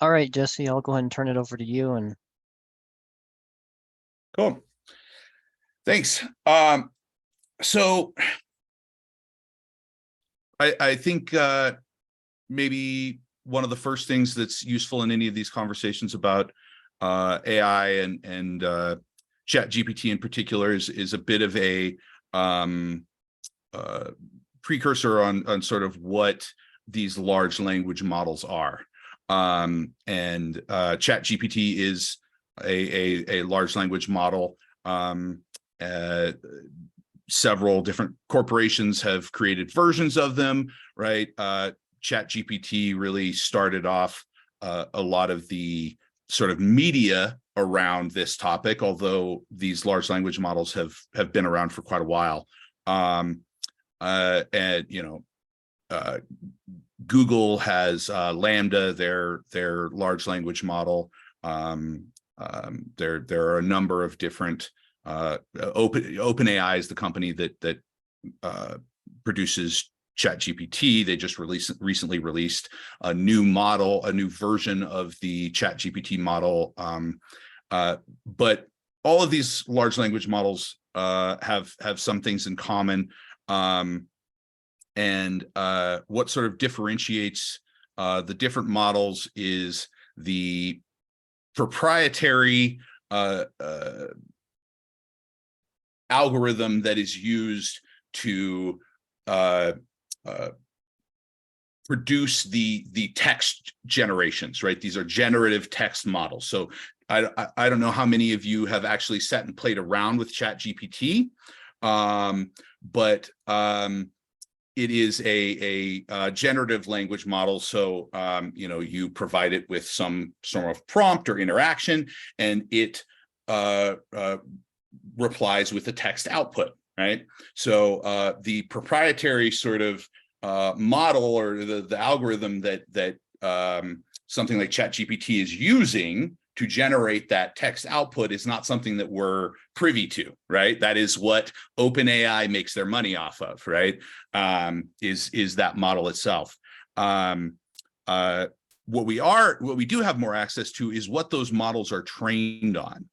All right, Jesse, I'll go ahead and turn it over to you. And Cool. Thanks. So I think maybe one of the first things that's useful in any of these conversations about AI and ChatGPT in particular is a bit of a precursor on sort of what these large language models are. And ChatGPT is a large language model. Several different corporations have created versions of them, right? ChatGPT really started off a lot of the sort of media around this topic, although these large language models have been around for quite a while. And Google has Lambda, their large language model. There are a number of different OpenAI is the company that produces ChatGPT. They just recently released a new model, a new version of the ChatGPT model. But all of these large language models have some things in common. And what sort of differentiates the different models is the proprietary algorithm that is used to produce the text generations, right? These are generative text models. So I don't know how many of you have actually sat and played around with ChatGPT, but it is a generative language model. So you provide it with some sort of prompt or interaction, and it replies with a text output, right? So the proprietary sort of model or the algorithm that something like ChatGPT is using to generate that text output is not something that we're privy to, right? That is what OpenAI makes their money off of, right? Is that model itself. What we do have more access to is what those models are trained on.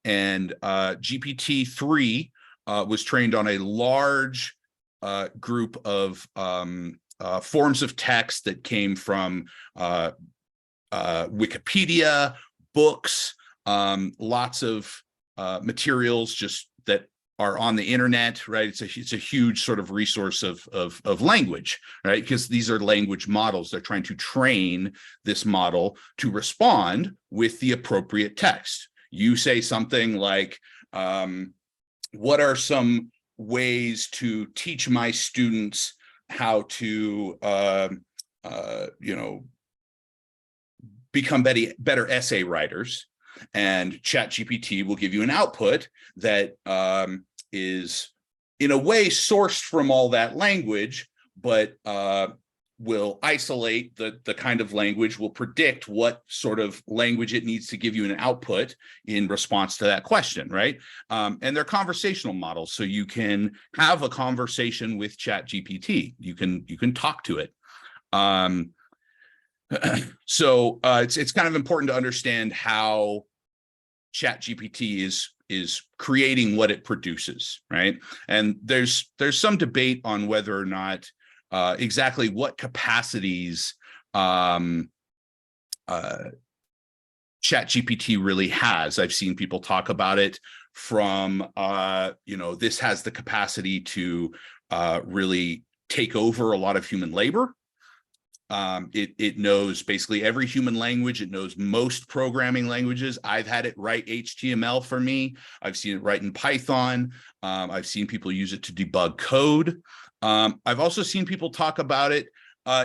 And GPT-3 was trained on a large group of forms of text that came from Wikipedia, books, lots of materials just that are on the internet, right? It's a huge sort of resource of language, right? Because these are language models. They're trying to train this model to respond with the appropriate text. You say something like, what are some ways to teach my students how to, become better essay writers? And ChatGPT will give you an output that is in a way sourced from all that language, but will isolate the kind of language, will predict what sort of language it needs to give you an output in response to that question, right? And they're conversational models, so you can have a conversation with ChatGPT. You can talk to it. So it's kind of important to understand how ChatGPT is creating what it produces, right? And there's some debate on whether or not exactly what capacities ChatGPT really has. I've seen people talk about it from this has the capacity to really take over a lot of human labor. It knows basically every human language. It knows most programming languages. I've had it write HTML for me. I've seen it write in Python. I've seen people use it to debug code. I've also seen people talk about it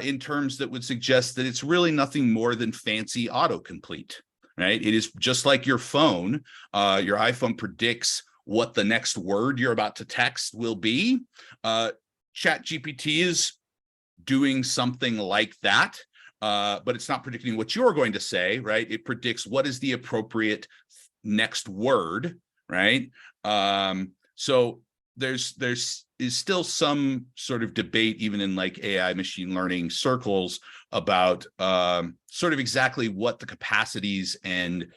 in terms that would suggest that it's really nothing more than fancy autocomplete, right? It is just like your phone. Your iPhone predicts what the next word you're about to text will be. ChatGPT is doing something like that, but it's not predicting what you're going to say, right? It predicts what is the appropriate next word, right? So there's is still some sort of debate, even in like AI machine learning circles, about sort of exactly what the capacities and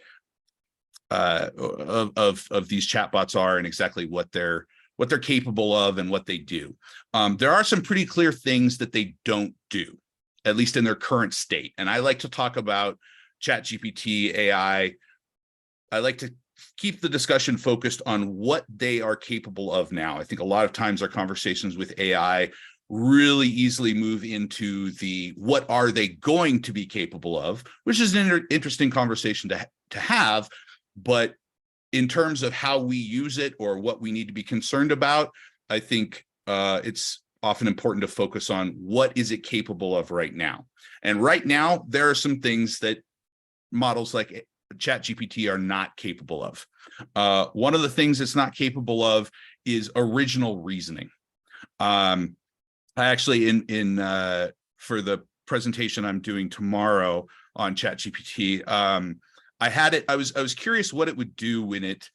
of these chatbots are, and exactly what they're capable of and what they do. There are some pretty clear things that they don't do, at least in their current state. And I like to talk about ChatGPT, AI. I like to keep the discussion focused on what they are capable of now. I think a lot of times our conversations with AI really easily move into the what are they going to be capable of, which is an interesting conversation to have. But in terms of how we use it or what we need to be concerned about, I think it's often important to focus on what is it capable of right now. And right now, there are some things that models like ChatGPT are not capable of. One of the things it's not capable of is original reasoning. I actually, for the presentation I'm doing tomorrow on ChatGPT, I had it. I was curious what it would do when it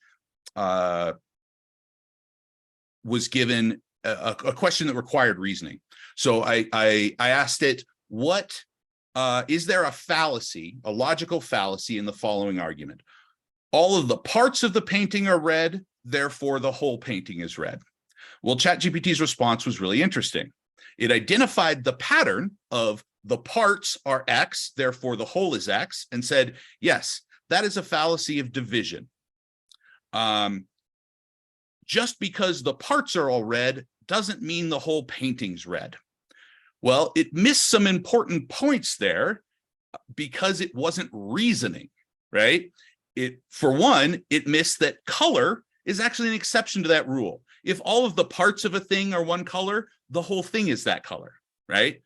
was given a question that required reasoning. So I asked it, what is there a fallacy, a logical fallacy in the following argument? All of the parts of the painting are red, therefore the whole painting is red. Well, ChatGPT's response was really interesting. It identified the pattern of the parts are X, therefore the whole is X, and said, yes, that is a fallacy of division. Just because the parts are all red doesn't mean the whole painting's red. Well, it missed some important points there because it wasn't reasoning, right? For one, it missed that color is actually an exception to that rule. If all of the parts of a thing are one color, the whole thing is that color, right?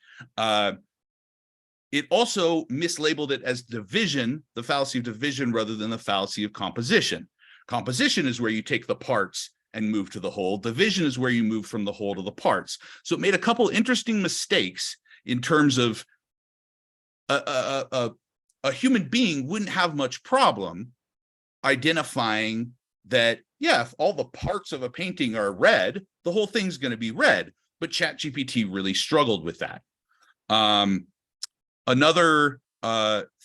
It also mislabeled it as division, the fallacy of division, rather than the fallacy of composition. Composition is where you take the parts and move to the whole. Division is where you move from the whole to the parts. So it made a couple interesting mistakes in terms of a human being wouldn't have much problem identifying that, yeah, if all the parts of a painting are red, the whole thing's going to be red. But ChatGPT really struggled with that. Another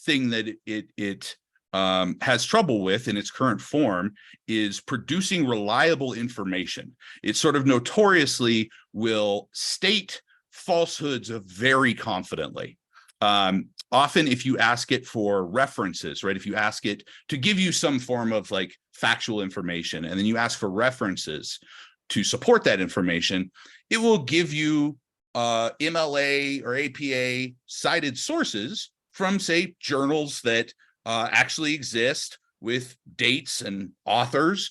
thing that it has trouble with in its current form is producing reliable information. It sort of notoriously will state falsehoods very confidently. Often if you ask it for references, right, if you ask it to give you some form of like factual information, and then you ask for references to support that information, it will give you MLA or APA cited sources from, say, journals that actually exist with dates and authors,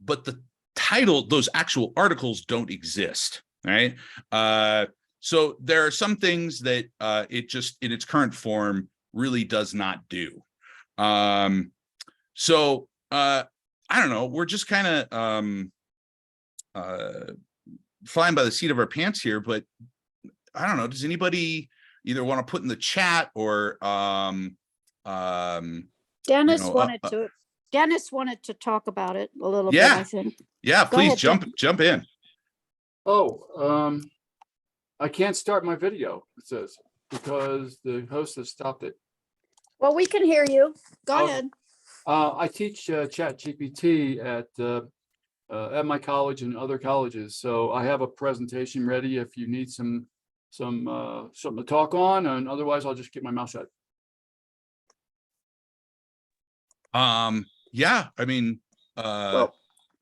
but the title, those actual articles don't exist, right? So there are some things that it just in its current form really does not do. So I don't know, we're just kind of flying by the seat of our pants here, but I don't know, does anybody either want to put in the chat or Dennis wanted to talk about it a little bit, yeah, I think. yeah, Go please ahead, jump in. Oh, I can't start my video, it says, because the host has stopped it. Well, we can hear you. Go ahead. I teach ChatGPT at my college and other colleges, so I have a presentation ready if you need something to talk on, and otherwise I'll just keep my mouth shut. Yeah, I mean, Well,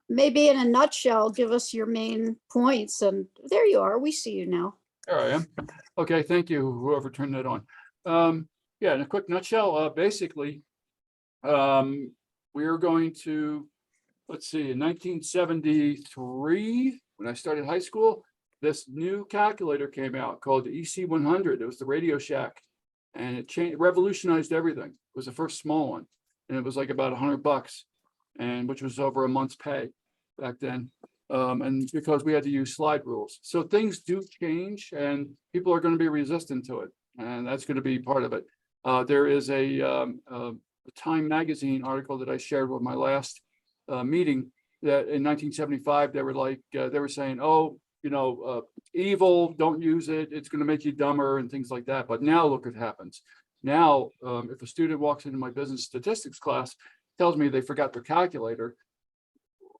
maybe in a nutshell, give us your main points. And there you are. We see you now. There I am. Okay, thank you, whoever turned that on. Yeah, in a quick nutshell, basically, we are going to, let's see, in 1973, when I started high school, this new calculator came out called the EC100. It was the Radio Shack, and it revolutionized everything. It was the first small one, and it was like about $100, and which was over a month's pay back then. And because we had to use slide rules. So things do change, and people are going to be resistant to it, and that's going to be part of it. There is a Time magazine article that I shared with my last meeting that in 1975, they were saying, oh, evil, don't use it, it's going to make you dumber and things like that. But now look what happens. Now, if a student walks into my business statistics class, tells me they forgot their calculator,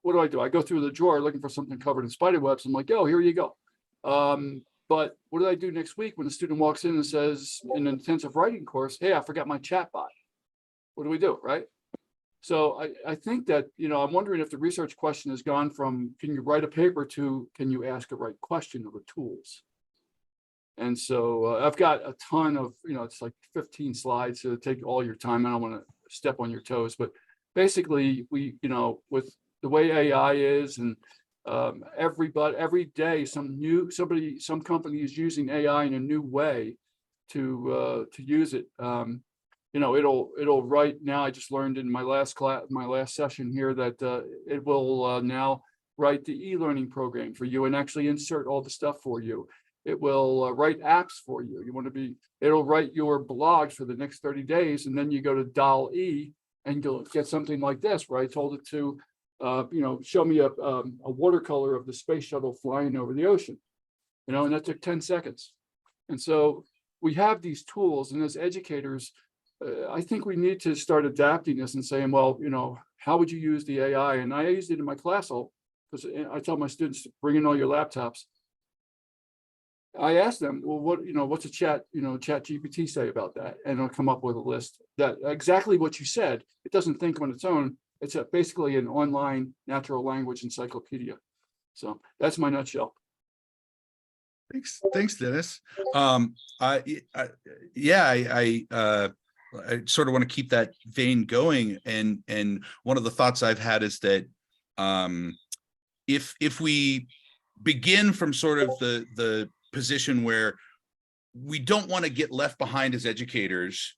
what do? I go through the drawer looking for something covered in spider webs. I'm like, oh, here you go. But what do I do next week when a student walks in and says in an intensive writing course, hey, I forgot my chat bot? What do we do, right? So I think that, I'm wondering if the research question has gone from, can you write a paper, to can you ask a right question of the tools? And so I've got a ton of, it's like 15 slides to take all your time. I don't want to step on your toes, but basically we, with the way AI is, and every day some company is using AI in a new way to use it. It'll write now. I just learned in my last session here that it will now write the e-learning program for you and actually insert all the stuff for you. It will write apps for you. It'll write your blogs for the next 30 days. And then you go to DALL-E and you'll get something like this, where I told it to, show me a watercolor of the space shuttle flying over the ocean, and that took 10 seconds. And so we have these tools, and as educators, I think we need to start adapting this and saying, well, how would you use the AI? And I used it in my class, because I tell my students, bring in all your laptops. I asked them, well, what's a ChatGPT say about that? And I'll come up with a list that exactly what you said. It doesn't think on its own. It's basically an online natural language encyclopedia. So that's my nutshell. Thanks, Dennis. I sort of want to keep that vein going, and one of the thoughts I've had is that if we begin from sort of the position where we don't want to get left behind as educators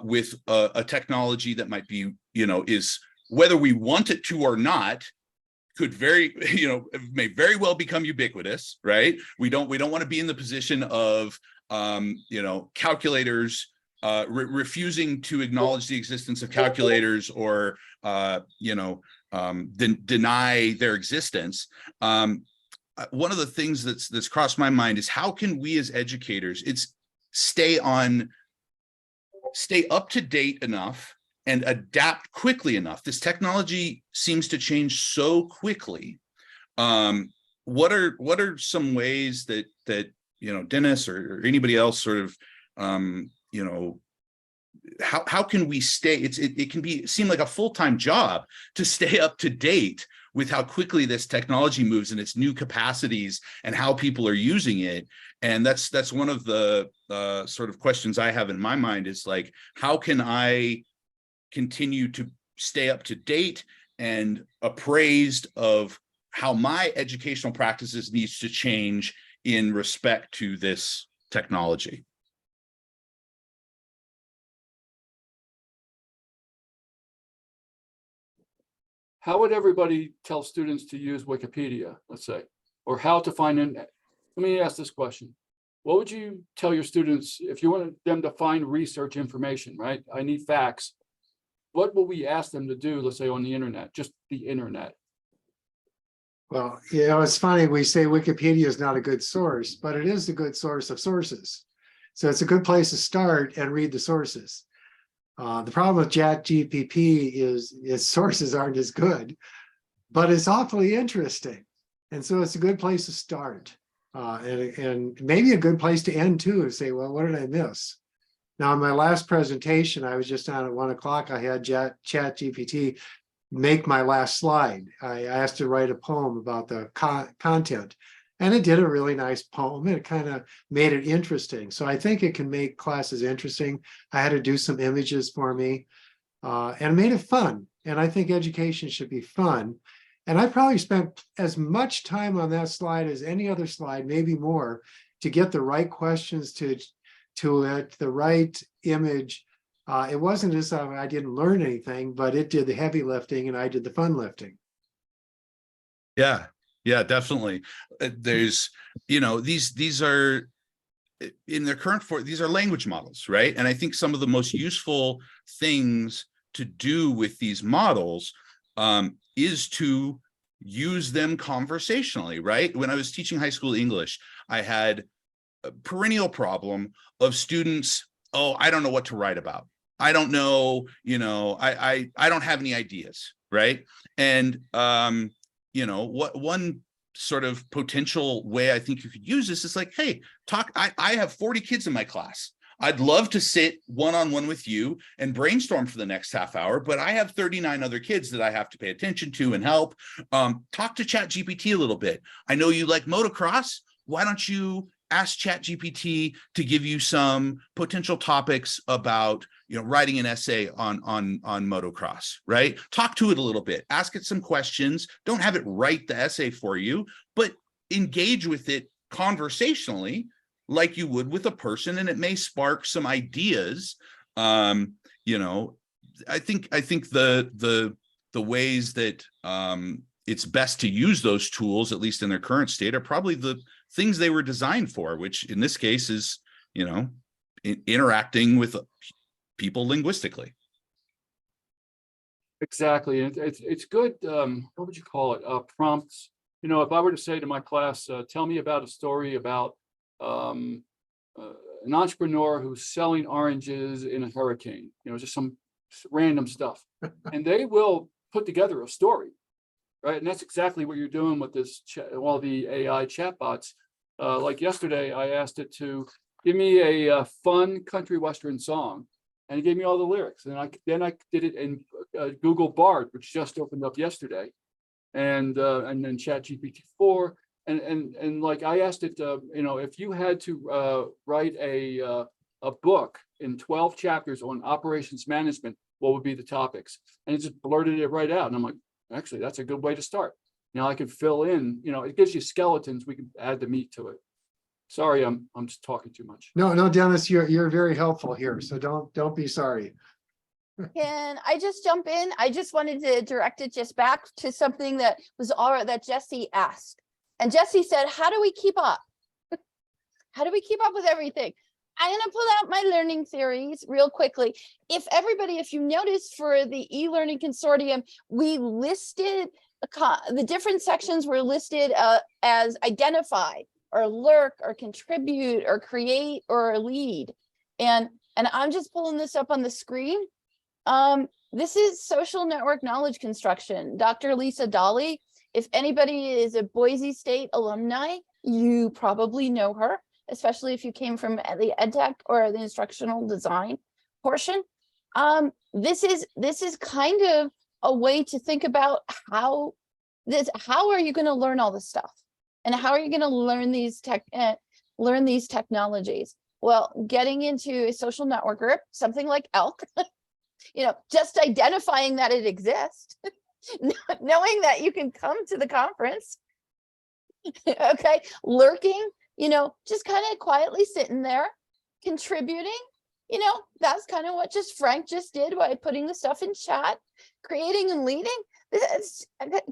with a technology that might be, is, whether we want it to or not, could may very well become ubiquitous, right? We don't want to be in the position of calculators refusing to acknowledge the existence of calculators, or deny their existence. One of the things that's crossed my mind is, how can we as educators stay up to date enough and adapt quickly enough? This technology seems to change so quickly. What are some ways that Dennis or anybody else sort of how can we stay? It can seem like a full-time job to stay up to date with how quickly this technology moves and its new capacities and how people are using it. And that's one of the sort of questions I have in my mind, is like, how can I continue to stay up to date and appraised of how my educational practices needs to change in respect to this technology? How would everybody tell students to use Wikipedia, let's say, or how to find in? Let me ask this question. What would you tell your students if you wanted them to find research information, right? I need facts. What will we ask them to do, let's say, on the internet, just the internet? Well, it's funny, we say Wikipedia is not a good source, but it is a good source of sources. So it's a good place to start and read the sources. The problem with ChatGPT is its sources aren't as good, but it's awfully interesting. And so it's a good place to start, and maybe a good place to end too, and say, well, what did I miss? Now, in my last presentation, I was just on at 1 o'clock, I had ChatGPT make my last slide. I asked to write a poem about the content, and it did a really nice poem. It kind of made it interesting. So I think it can make classes interesting. I had to do some images for me, and made it fun. And I think education should be fun. And I probably spent as much time on that slide as any other slide, maybe more, to get the right questions to it, the right image. It wasn't as though I didn't learn anything, but it did the heavy lifting and I did the fun lifting. Yeah, definitely. There's, these are in their current form, these are language models, right? And I think some of the most useful things to do with these models is to use them conversationally, right? When I was teaching high school English, I had a perennial problem of students, oh, I don't know what to write about. I don't know, I don't have any ideas, right? And what one sort of potential way I think you could use this is like, hey, I have 40 kids in my class. I'd love to sit one-on-one with you and brainstorm for the next half hour, but I have 39 other kids that I have to pay attention to and help. Talk to ChatGPT a little bit. I know you like motocross. Why don't you ask ChatGPT to give you some potential topics about, writing an essay on motocross, right? Talk to it a little bit, ask it some questions. Don't have it write the essay for you, but engage with it conversationally like you would with a person, and it may spark some ideas. I think the ways that it's best to use those tools, at least in their current state, are probably the things they were designed for, which in this case is, interacting with people linguistically. Exactly. And it's good. What would you call it? Prompts. If I were to say to my class, tell me about a story about an entrepreneur who's selling oranges in a hurricane, just some random stuff, and they will put together a story, right? And that's exactly what you're doing with this all the AI chatbots. Like yesterday, I asked it to give me a fun country western song, and it gave me all the lyrics. And then I did it in Google Bard, which just opened up yesterday, and then ChatGPT 4. And like I asked it, if you had to write a book in 12 chapters on operations management, what would be the topics? And it just blurted it right out. And I'm like, actually, that's a good way to start. I can fill in, it gives you skeletons. We can add the meat to it. Sorry, I'm just talking too much. No, Dennis, you're very helpful here. So don't be sorry. Can I just jump in? I just wanted to direct it just back to something that was that Jesse asked. And Jesse said, how do we keep up? How do we keep up with everything? I'm going to pull out my learning theories real quickly. If you noticed for the e-learning consortium, we listed the different sections were listed as identify or lurk or contribute or create or lead. And I'm just pulling this up on the screen. This is social network knowledge construction. Dr. Lisa Dolly. If anybody is a Boise State alumni, you probably know her, especially if you came from the EdTech or the instructional design portion. This is kind of a way to think about how are you going to learn all this stuff, and how are you going to learn these technologies? Well, getting into a social network group, something like ELK, just identifying that it exists. Knowing that you can come to the conference, okay, lurking, just kind of quietly sitting there, contributing, that's kind of what Frank just did by putting the stuff in chat, creating and leading.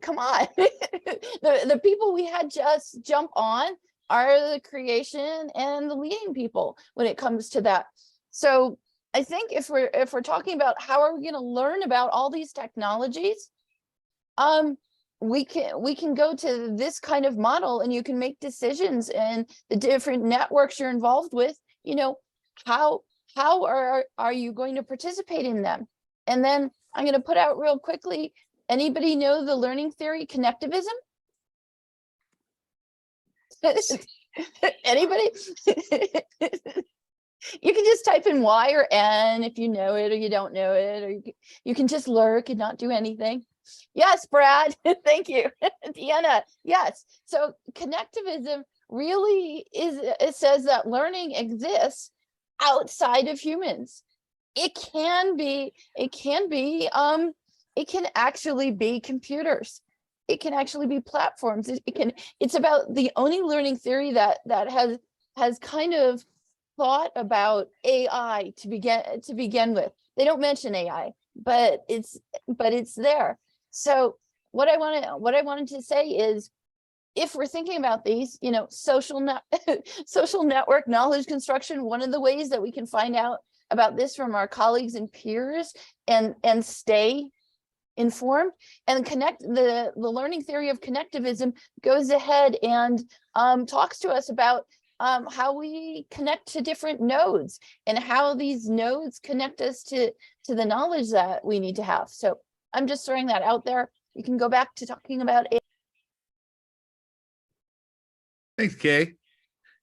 Come on. the people we had just jump on are the creation and the leading people when it comes to that. So I think if we're talking about how are we going to learn about all these technologies, we can go to this kind of model, and you can make decisions in the different networks you're involved with. How are you going to participate in them? And then I'm going to put out real quickly. Anybody know the learning theory connectivism? Anybody? You can just type in Y or N if you know it or you don't know it, or you can just lurk and not do anything. Yes, Brad. Thank you. Deanna. Yes. So connectivism really it says that learning exists outside of humans. It can actually be computers. It can actually be platforms. It's about the only learning theory that has kind of thought about AI to begin with. They don't mention AI, but it's there. So what I wanted to say is, if we're thinking about these, social network knowledge construction, one of the ways that we can find out about this from our colleagues and peers and stay informed, and the learning theory of connectivism goes ahead and talks to us about how we connect to different nodes and how these nodes connect us to the knowledge that we need to have. So I'm just throwing that out there. You can go back to talking about it. Thanks, Kay.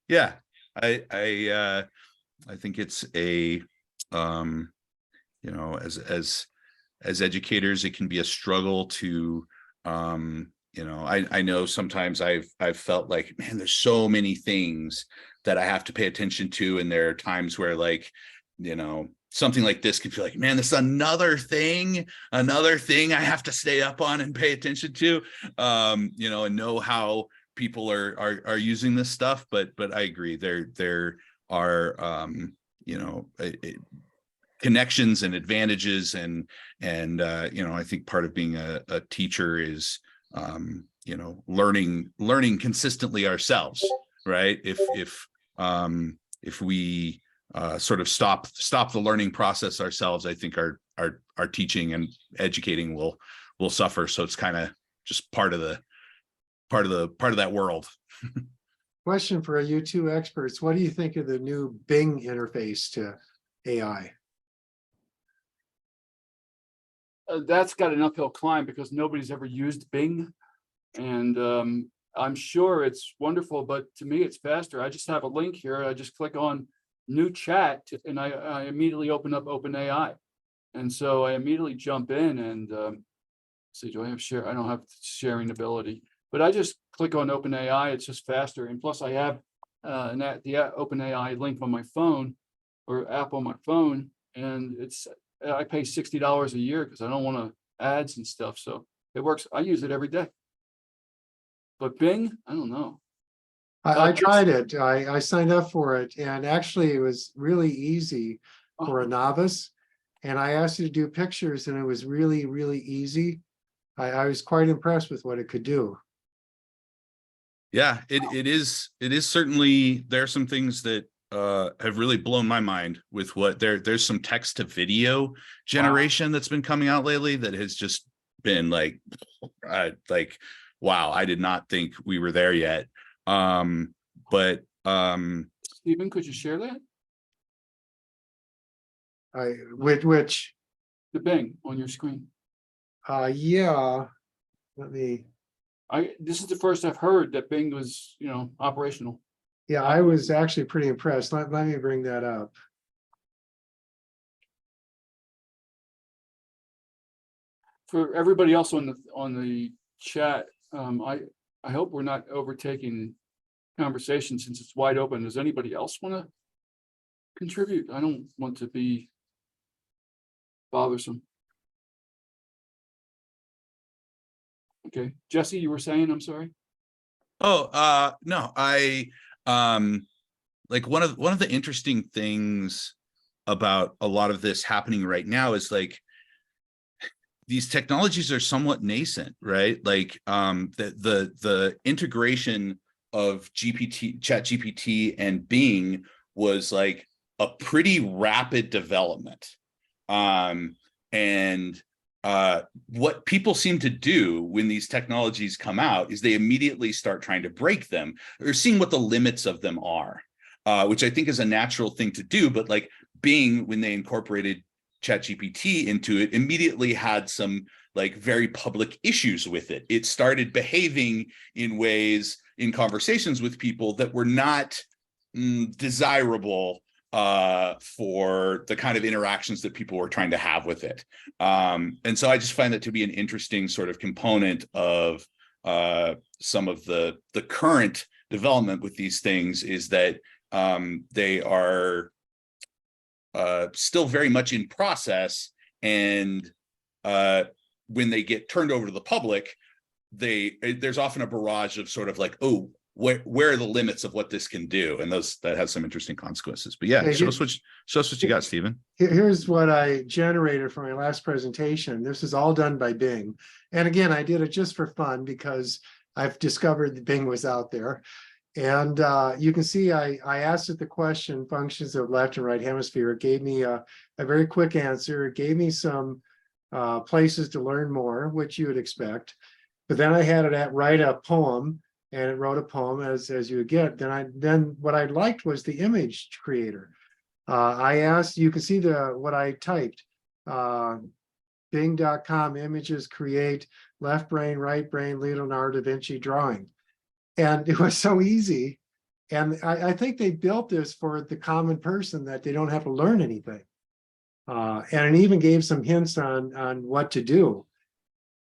Yeah, I think it's a you know, as educators, it can be a struggle to you know, I know sometimes I've felt like, man, there's so many things that I have to pay attention to, and there are times where, like, you know, something like this can feel like, man, this is another thing I have to stay up on and pay attention to, you know, and know how people are using this stuff. But I agree, there are you know, connections and advantages, and you know, I think part of being a teacher is you know, learning consistently ourselves, right? If we sort of stop the learning process ourselves, I think our teaching and educating will suffer. So it's kind of just part of that world. Question for you two experts. What do you think of the new Bing interface to AI? That's got an uphill climb because nobody's ever used Bing. And I'm sure it's wonderful, but to me, it's faster. I just have a link here. I just click on new chat and I immediately open up OpenAI. And so I immediately jump in and see, do I have share? I don't have sharing ability, but I just click on OpenAI. It's just faster. And plus I have the OpenAI link on my phone or app on my phone. And I pay $60 a year because I don't want to ads and stuff. So it works. I use it every day. But Bing, I don't know. I tried it. I signed up for it, and actually it was really easy for a novice. And I asked it to do pictures, and it was really, really easy. I was quite impressed with what it could do. Yeah, it is certainly, there are some things that have really blown my mind with what there's some text to video generation that's been coming out lately that has just been like wow, I did not think we were there yet. But Stephen, could you share that? Which The Bing on your screen. yeah, let me. This is the first I've heard that Bing was, you know, operational. Yeah, I was actually pretty impressed. Let me bring that up. For everybody else on the chat, I hope we're not overtaking conversation since it's wide open. Does anybody else want to contribute? I don't want to be bothersome. Okay, Jesse, you were saying, I'm sorry. oh no, I like one of the interesting things about a lot of this happening right now is, like, these technologies are somewhat nascent, right? Like the integration of ChatGPT and Bing was like a pretty rapid development. And what people seem to do when these technologies come out is they immediately start trying to break them or seeing what the limits of them are, which I think is a natural thing to do. But like Bing, when they incorporated ChatGPT into it, immediately had some like very public issues with it. It started behaving in ways in conversations with people that were not desirable for the kind of interactions that people were trying to have with it. And so I just find that to be an interesting sort of component of some of the current development with these things, is that they are still very much in process, and when they get turned over to the public, there's often a barrage of sort of like, oh, where are the limits of what this can do, and that has some interesting consequences. But yeah, show us what you got, Stephen. Here's what I generated for my last presentation. This is all done by Bing, and again, I did it just for fun because I've discovered that Bing was out there. And you can see I asked it the question, functions of left and right hemisphere. It gave me a very quick answer. It gave me some places to learn more, which you would expect. But then I had it write a poem, and it wrote a poem as you would get. Then what I liked was the image creator. I asked, you can see what I typed. Bing.com images create left brain, right brain, Leonardo da Vinci drawing. And it was so easy. And I think they built this for the common person, that they don't have to learn anything. And it even gave some hints on what to do.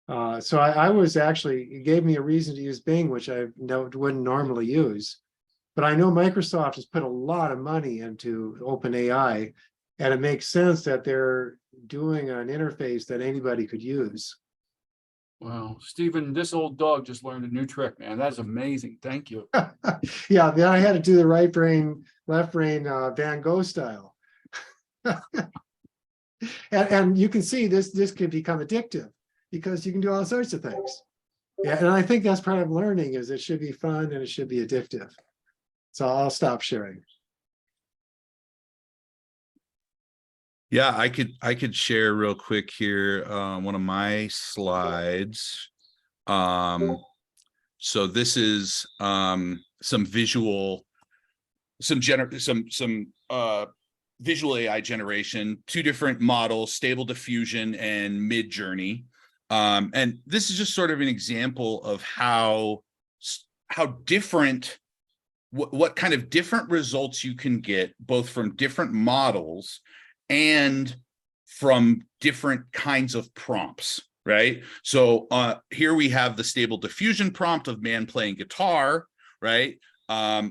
So I was actually, it gave me a reason to use Bing, which I wouldn't normally use. But I know Microsoft has put a lot of money into OpenAI, and it makes sense that they're doing an interface that anybody could use. Wow, Stephen, this old dog just learned a new trick, man. That's amazing. Thank you. Yeah, then I had to do the right brain, left brain Van Gogh style. And you can see this can become addictive, because you can do all sorts of things. Yeah, and I think that's part of learning, is it should be fun and it should be addictive. So I'll stop sharing. Yeah, I could share real quick here one of my slides. So this is some visual AI generation, 2 different models, Stable Diffusion and Midjourney. And this is just sort of an example of how different, what kind of different results you can get, both from different models and from different kinds of prompts, right? So here we have the Stable Diffusion prompt of man playing guitar, right?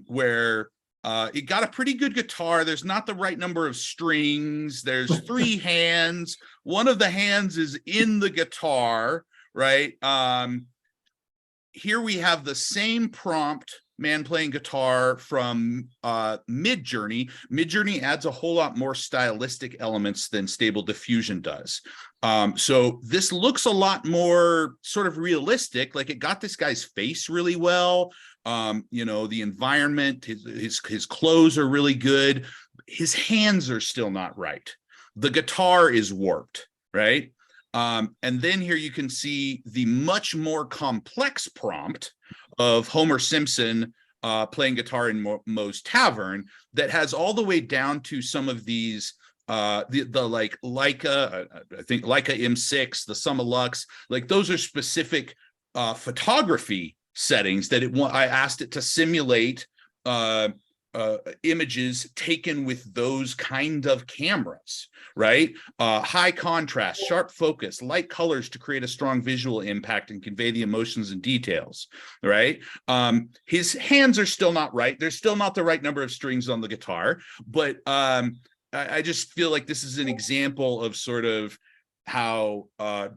Where it got a pretty good guitar. There's not the right number of strings. There's 3 hands. One of the hands is in the guitar, right? Here we have the same prompt, man playing guitar, from Midjourney. Midjourney adds a whole lot more stylistic elements than Stable Diffusion does. So this looks a lot more sort of realistic. Like, it got this guy's face really well. You know, the environment, his clothes are really good. His hands are still not right. The guitar is warped, right? And then here you can see the much more complex prompt of Homer Simpson playing guitar in Moe's Tavern, that has all the way down to some of these the like Leica, I think Leica M6, the Summa Lux, like those are specific photography settings that I asked it to simulate images taken with those kind of cameras, right? High contrast, sharp focus, light colors to create a strong visual impact and convey the emotions and details, right? His hands are still not right. There's still not the right number of strings on the guitar, but I just feel like this is an example of sort of how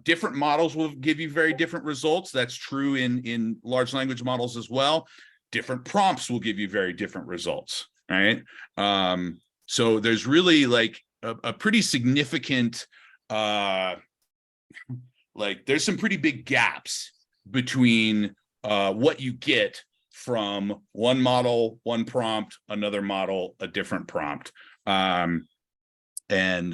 different models will give you very different results. That's true in large language models as well. Different prompts will give you very different results, right? So there's really like a pretty significant, like there's some pretty big gaps between what you get from one model, one prompt, another model, a different prompt. So I don't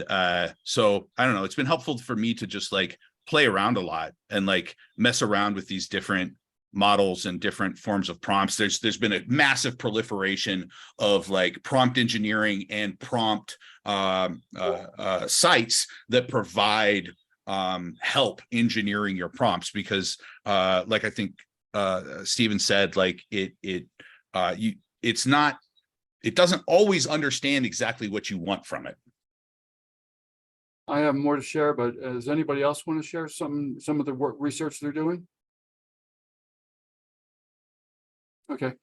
know, it's been helpful for me to just like play around a lot and like mess around with these different models and different forms of prompts. There's been a massive proliferation of like prompt engineering and prompt sites that provide help engineering your prompts, because like I think Stephen said, like it doesn't always understand exactly what you want from it. I have more to share, but does anybody else want to share some of the research they're doing? Okay,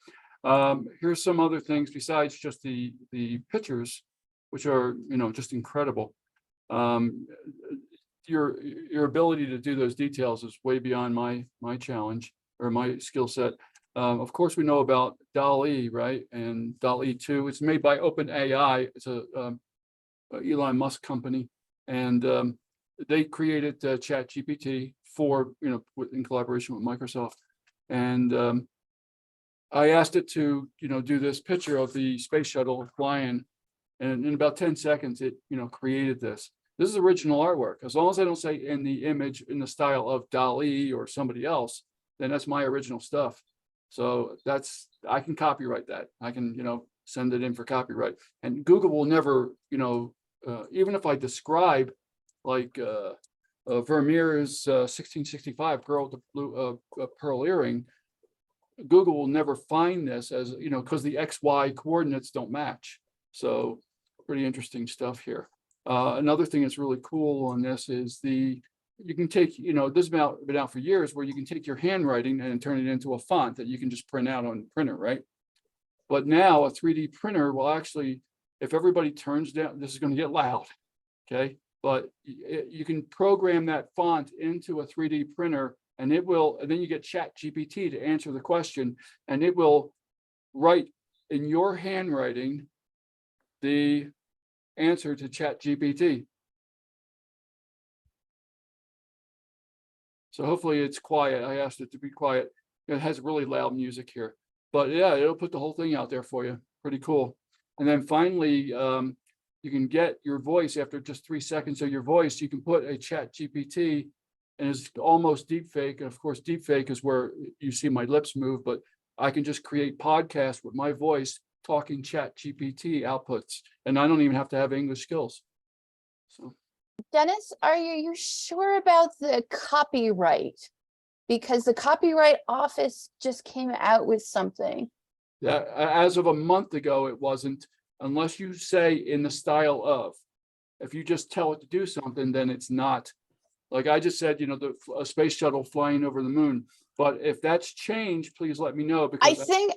here's some other things besides just the pictures, which are, you know, just incredible. Your ability to do those details is way beyond my challenge or my skill set. Of course, we know about DALL-E, right? And DALL-E 2, it's made by OpenAI. It's a Elon Musk company, and they created ChatGPT for, you know, in collaboration with Microsoft. And I asked it to, you know, do this picture of the space shuttle flying, and in about 10 seconds, it, you know, created this. This is original artwork. As long as I don't say in the image in the style of Dali or somebody else, then that's my original stuff. So I can copyright that. I can, send it in for copyright. And Google will never, even if I describe like Vermeer's 1665 girl with the blue pearl earring, Google will never find this as, because the XY coordinates don't match. So pretty interesting stuff here. Another thing that's really cool on this is you can take, this has been out for years, where you can take your handwriting and turn it into a font that you can just print out on the printer, right? But now a 3D printer will actually, if everybody turns down, this is going to get loud, okay? But you can program that font into a 3D printer, and it will, and then you get ChatGPT to answer the question, and it will write in your handwriting the answer to ChatGPT. So hopefully it's quiet. I asked it to be quiet. It has really loud music here, but yeah, it'll put the whole thing out there for you. Pretty cool. And then finally, you can get your voice after just 3 seconds of your voice. You can put a ChatGPT, and it's almost deep fake. And of course, deep fake is where you see my lips move, but I can just create podcasts with my voice talking ChatGPT outputs, and I don't even have to have English skills. So. Dennis, are you sure about the copyright? Because the Copyright Office just came out with something. Yeah, as of a month ago, it wasn't, unless you say in the style of. If you just tell it to do something, then it's not. Like I just said, a space shuttle flying over the moon. But if that's changed, please let me know. Because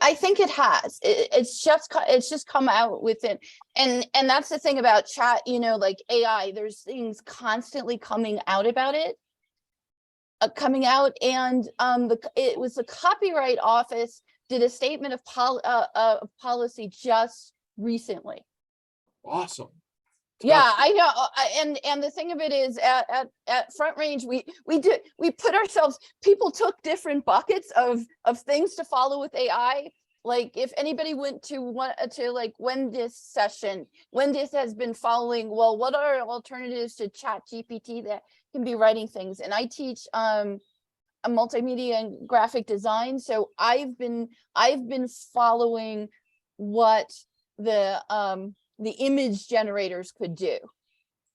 I think it has. It's just come out with it, and that's the thing about chat. Like AI. There's things constantly coming out about it, and it was the Copyright Office did a statement of policy just recently. Awesome. Yeah, I know. And the thing of it is, at Front Range, we put ourselves. People took different buckets of things to follow with AI. Like if anybody went to like Wendy's session, Wendy's has been following. Well, what are alternatives to ChatGPT that can be writing things? And I teach a multimedia and graphic design, so I've been following what the image generators could do.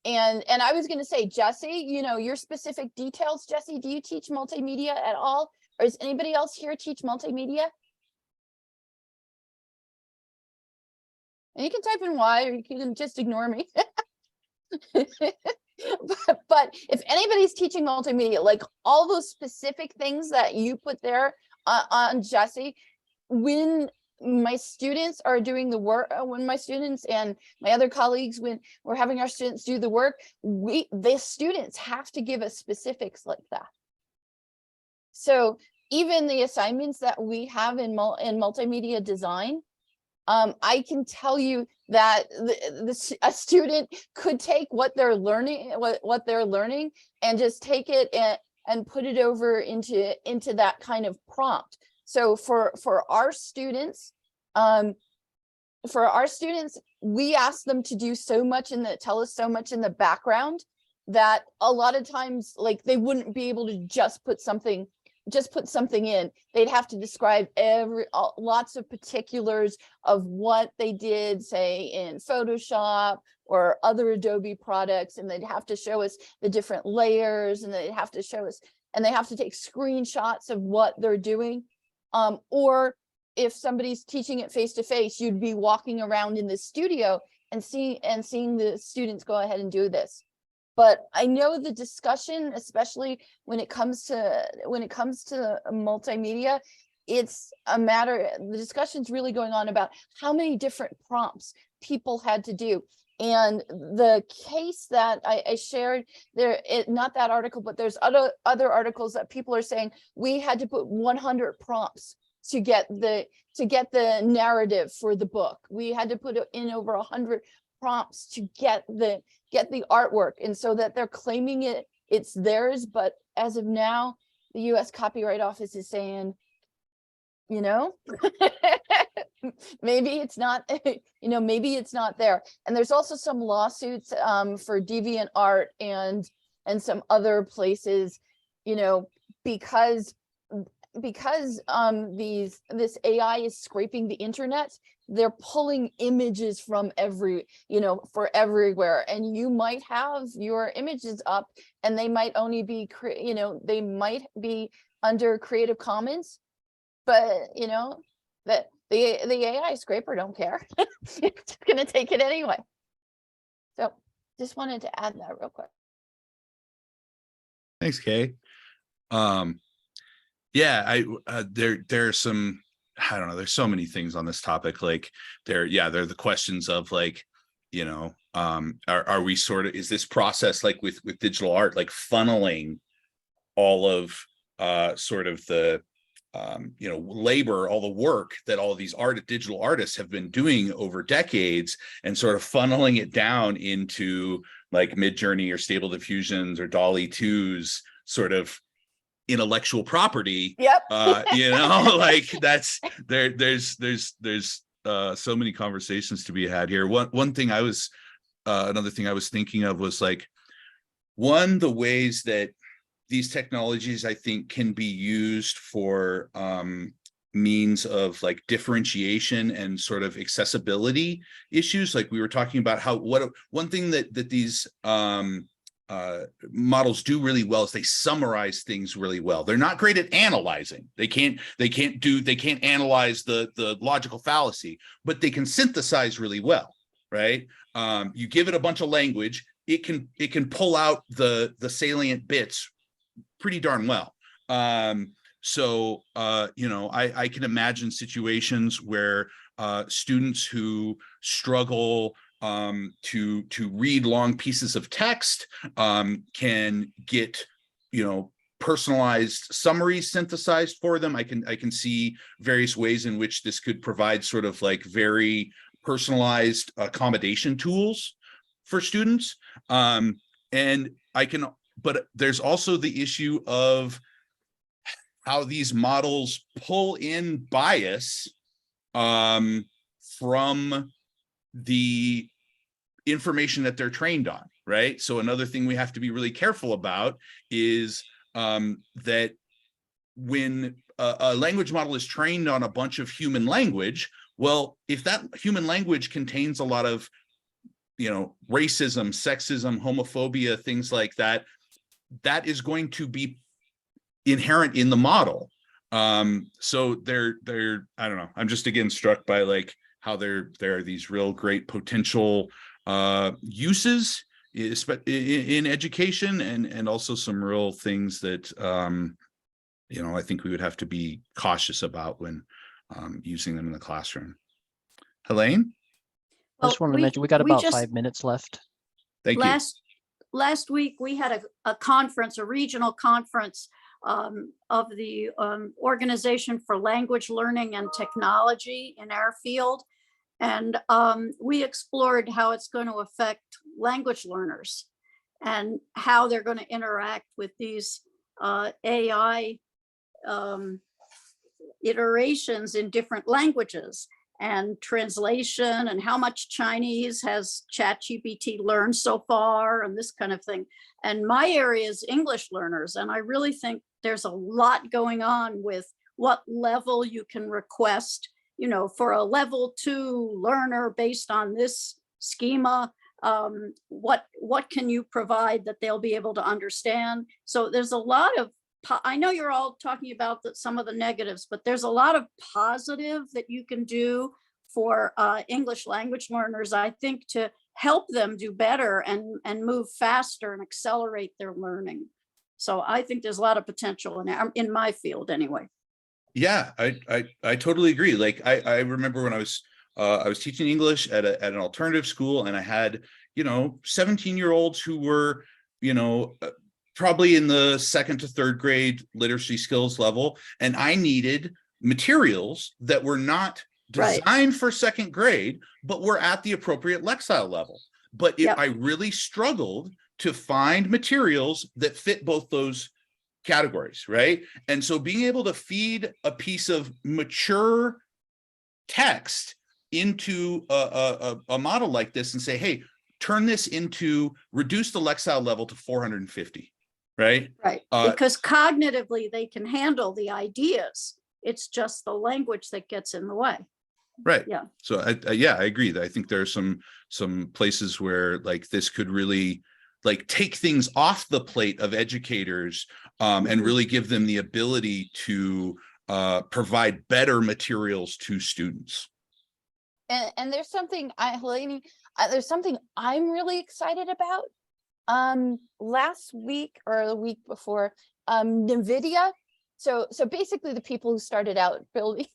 And I was going to say, Jesse, your specific details. Jesse, do you teach multimedia at all? Or does anybody else here teach multimedia? And you can type in Y, or you can just ignore me. But if anybody's teaching multimedia, like all those specific things that you put there on Jesse, when my students are doing the work, when my students and my other colleagues, when we're having our students do the work, the students have to give us specifics like that. So even the assignments that we have in multimedia design, I can tell you that a student could take what they're learning, and just take it and put it over into that kind of prompt. So for our students, we ask them to do so much tell us so much in the background that a lot of times, like, they wouldn't be able to just put something in. They'd have to describe lots of particulars of what they did, say in Photoshop or other Adobe products, and they'd have to show us the different layers, and they'd have to show us, and they have to take screenshots of what they're doing. Or if somebody's teaching it face to face, you'd be walking around in the studio and seeing the students go ahead and do this. But I know the discussion, especially when it comes to multimedia, it's a matter, the discussion's really going on about how many different prompts people had to do. And the case that I shared there, not that article, but there's other articles that people are saying we had to put 100 prompts to get the narrative for the book. We had to put in over 100 prompts to get the artwork, and so that they're claiming it's theirs. But as of now, the US Copyright Office is saying, maybe it's not, maybe it's not there. And there's also some lawsuits for deviant art and some other places, because this AI is scraping the internet, they're pulling images from for everywhere, and you might have your images up and they might only be they might be under Creative Commons, but that the AI scraper don't care. It's gonna take it anyway. So just wanted to add that real quick. Thanks, Kay. Yeah, there's some, I don't know, there's so many things on this topic. Like there are the questions of like, are we sort of, is this process like with digital art, like funneling all of sort of the labor, all the work that all of these digital artists have been doing over decades, and sort of funneling it down into like Midjourney or Stable Diffusions or DALL-E 2's sort of intellectual property. Yep. Like that's there's so many conversations to be had here. One thing I was another thing I was thinking of was like, the ways that these technologies I think can be used for means of like differentiation and sort of accessibility issues. Like we were talking about one thing that these models do really well is they summarize things really well. They're not great at analyzing. They can't analyze the logical fallacy, but they can synthesize really well, right? You give it a bunch of language, it can pull out the salient bits pretty darn well. So I can imagine situations where students who struggle to read long pieces of text can get personalized summaries synthesized for them. I can see various ways in which this could provide sort of like very personalized accommodation tools for students. But there's also the issue of how these models pull in bias from the information that they're trained on, right? So another thing we have to be really careful about is that when a language model is trained on a bunch of human language, well, if that human language contains a lot of racism, sexism, homophobia, things like that, that is going to be inherent in the model. So they're I don't know, I'm just again struck by like how there are these real great potential uses in education, and also some real things that I think we would have to be cautious about when using them in the classroom. Helene? I just wanted to mention, we got about 5 minutes left. Thank you. Last week, we had a conference, a regional conference of the Organization for Language Learning and Technology in our field. And we explored how it's going to affect language learners and how they're going to interact with these AI iterations in different languages and translation, and how much Chinese has ChatGPT learned so far, and this kind of thing. And my area is English learners, and I really think there's a lot going on with what level you can request, for a level 2 learner based on this schema. What can you provide that they'll be able to understand? So there's a lot of, I know you're all talking about some of the negatives, but there's a lot of positive that you can do for English language learners, I think, to help them do better and move faster and accelerate their learning. So I think there's a lot of potential in my field anyway. Yeah, I totally agree. Like I remember when I was teaching English at an alternative school, and I had 17-year-olds who were probably in the 2nd to 3rd grade literacy skills level, and I needed materials that were not designed for 2nd grade, but were at the appropriate Lexile level. But I really struggled to find materials that fit both those categories, right? And so being able to feed a piece of mature text into a model like this and say, hey, turn this into, reduce the Lexile level to 450, right? Right, because cognitively they can handle the ideas. It's just the language that gets in the way. Right. Yeah. So I agree that I think there are some places where like this could really like take things off the plate of educators and really give them the ability to provide better materials to students. And there's something there's something I'm really excited about. Last week or the week before, NVIDIA. So basically the people who started out building,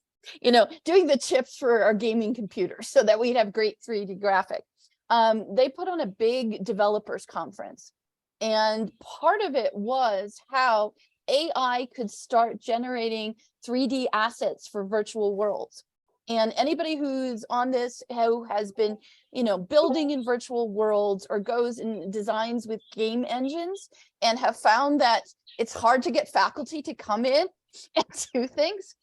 doing the chips for our gaming computers so that we'd have great 3D graphic. They put on a big developers conference, and part of it was how AI could start generating 3D assets for virtual worlds. And anybody who's on this who has been, building in virtual worlds or goes and designs with game engines and have found that it's hard to get faculty to come in and do things.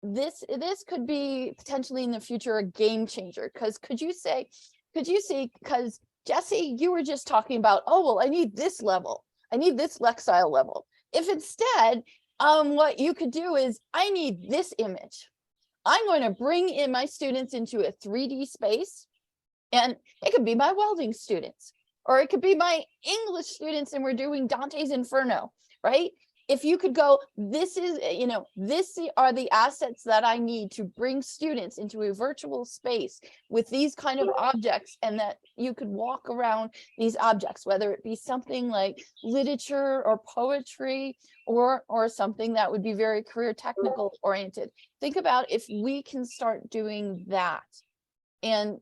This could be potentially in the future a game changer, because could you see, because Jesse, you were just talking about, oh, well, I need this level. I need this Lexile level. If instead, what you could do is, I need this image. I'm going to bring in my students into a 3D space, and it could be my welding students, or it could be my English students, and we're doing Dante's Inferno, right? If you could go, this are the assets that I need to bring students into a virtual space with these kind of objects, and that you could walk around these objects, whether it be something like literature or poetry or something that would be very career technical oriented. Think about if we can start doing that. And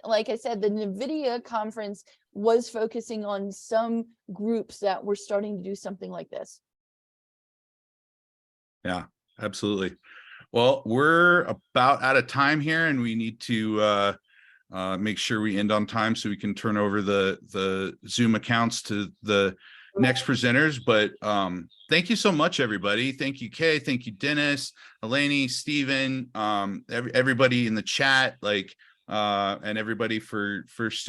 like I said, the NVIDIA conference was focusing on some groups that were starting to do something like this. Yeah, absolutely. Well, we're about out of time here, and we need to make sure we end on time so we can turn over the Zoom accounts to the next presenters. But thank you so much, everybody. Thank you, Kay. Thank you, Dennis, Eleni, Stephen, everybody in the chat, and everybody for sticking